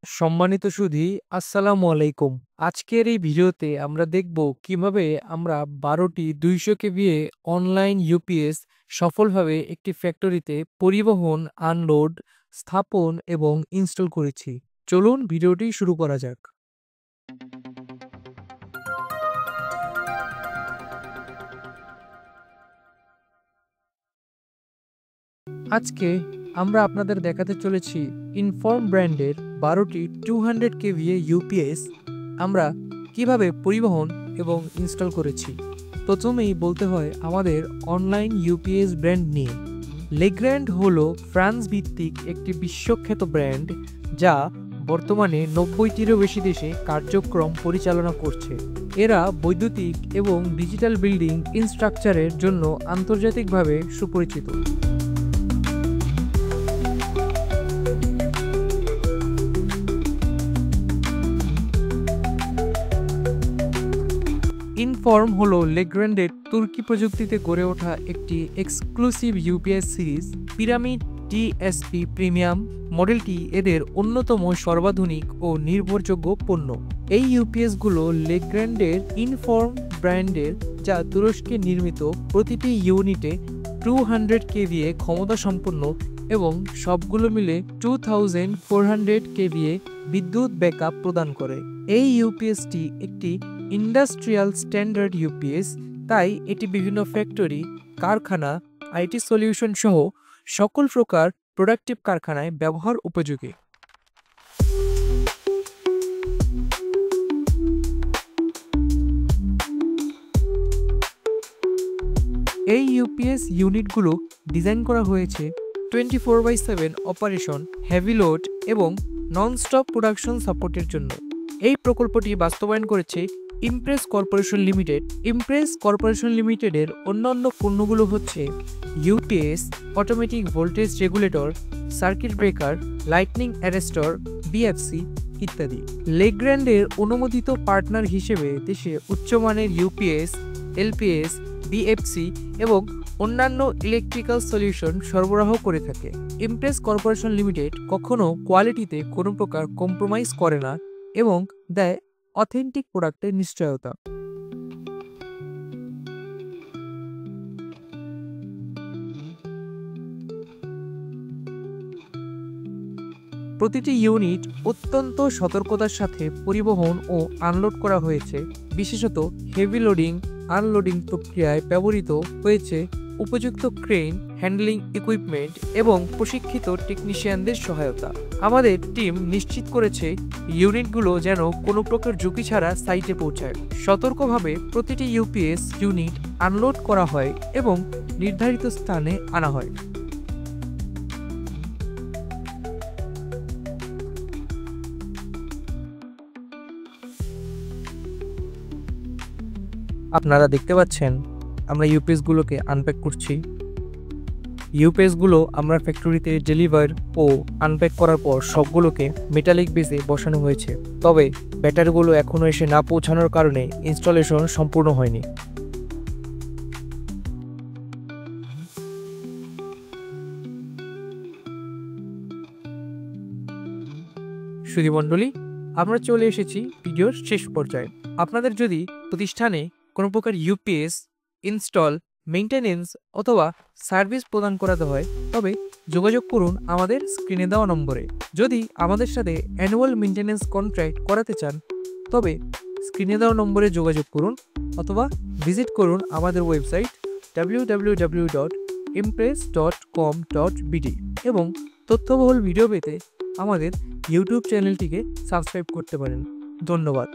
সম্মানিত সুধী, আসসালামু আলাইকুম। আজকের এই ভিডিওতে আমরা দেখব কিভাবে আমরা 12টি 200 কেভিএ অনলাইন ইউপিএস সফলভাবে একটি ফ্যাক্টরিতে পরিবহন, আনলোড, স্থাপন এবং ইনস্টল করেছি। চলুন ভিডিওটি শুরু করা যাক। আজকে আমরা আপনাদের দেখাতে চলেছি ইনফর্ম ব্র্যান্ডের 12টি 200 কেভিএ ইউপিএস আমরা কিভাবে পরিবহন এবং ইনস্টল করেছি। প্রথমেই বলতে হয় আমাদের অনলাইন ইউপিএস ব্র্যান্ড নিয়ে। লেগ্র্যান্ড হলো ফ্রান্স ভিত্তিক একটি বিশ্বখ্যাত ব্র্যান্ড যা বর্তমানে 90টিরও বেশি দেশে কার্যক্রম পরিচালনা করছে। এরা বৈদ্যুতিক এবং ডিজিটাল বিল্ডিং ইনস্ট্রাকচারের জন্য আন্তর্জাতিকভাবে সুপরিচিত। ইনফর্ম হলো লেগ্র্যান্ডের তুর্কি প্রযুক্তিতে গড়ে ওঠা একটি exclusive UPS series. Pyramid TSP premium মডেলটি এদের অন্যতম সর্বাধুনিক ও নির্ভরযোগ্য পণ্য। এই ইউপিএসগুলো লেগ্র্যান্ডের ইনফর্ম ব্র্যান্ডের, যা তুরস্কে নির্মিত। প্রতিটি ইউনিটে 200 কেভিএ ক্ষমতা সম্পন্ন এবং সবগুলো মিলে 2400 কেভিএ বিদ্যুৎ ব্যাকআপ প্রদান করে। এই ইউপিএসটি একটি ইন্ডাস্ট্রিয়াল স্ট্যান্ডার্ড ইউপিএস, তাই এটি বিভিন্ন ফ্যাক্টরি, কারখানা, আইটি সলিউশন সহ সকল প্রকার প্রোডাক্টিভ কারখানায় ব্যবহার উপযোগী। এই ইউপিএস ইউনিটগুলো ডিজাইন করা হয়েছে 24/7 অপারেশন, হেভি লোড এবং নন স্টপ প্রোডাকশন সাপোর্টের জন্য। এই প্রকল্পটি বাস্তবায়ন করেছে Impress Corporation Limited. Impress Corporation লিমিটেডের অন্যান্য পণ্যগুলো হচ্ছে UPS, automatic voltage regulator, circuit breaker, lightning arrester, BFC ইত্যাদি। লেগ্র্যান্ডের অনুমোদিত পার্টনার হিসেবে দেশে উচ্চমানের ইউপিএস, এলপিএস, বিএফসি এবং অন্যান্য ইলেকট্রিক্যাল সলিউশন সরবরাহ করে থাকে। ইমপ্রেস কর্পোরেশন লিমিটেড কখনো কোয়ালিটিতে কোনো প্রকার কম্প্রোমাইজ করে না এবং দেয় অথেন্টিক প্রোডাক্টের নিশ্চয়তা। প্রতিটি ইউনিট অত্যন্ত সতর্কতার সাথে পরিবহন ও আনলোড করা হয়েছে। বিশেষত হেভি লোডিং, আনলোডিং প্রক্রিয়ায় ব্যবহৃত হয়েছে উপযুক্ত ক্রেন, হ্যান্ডলিং ইকুইপমেন্ট এবং প্রশিক্ষিত টেকনিশিয়ানদের সহায়তা। আমাদের টিম নিশ্চিত করেছে ইউনিটগুলো যেন কোনো প্রকার ঝুঁকি ছাড়া সাইটে পৌঁছায়। সতর্কভাবে প্রতিটি ইউপিএস ইউনিট আনলোড করা হয় এবং নির্ধারিত স্থানে আনা হয়। আপনারা দেখতে পাচ্ছেন আমরা ইউপিএসগুলোকে আনপ্যাক করছি। ইউপিএসগুলো আমরা ফ্যাক্টরিতে ডেলিভার ও আনপ্যাক করার পর সবগুলোকে মেটালিক বেসে বসানো হয়েছে, তবে ব্যাটারিগুলো এখনও এসে না পৌঁছানোর কারণে ইনস্টলেশন সম্পূর্ণ হয়নি। সুধীমণ্ডলী, আমরা চলে এসেছি ভিডিওর শেষ পর্যায়ে। আপনাদের যদি প্রতিষ্ঠানে কোনো প্রকার ইউপিএস ইনস্টল, মেইনটেনেন্স অথবা সার্ভিস প্রদান করাতে হয় তবে যোগাযোগ করুন আমাদের স্ক্রিনে দেওয়া নম্বরে। যদি আমাদের সাথে অ্যানুয়াল মেইনটেনেন্স কন্ট্রাক্ট করাতে চান তবে স্ক্রিনে দেওয়া নম্বরে যোগাযোগ করুন অথবা ভিজিট করুন আমাদের ওয়েবসাইট www.impress.com.bd এবং তথ্যবহুল ভিডিও পেতে আমাদের ইউটিউব চ্যানেলটিকে সাবস্ক্রাইব করতে পারেন। ধন্যবাদ।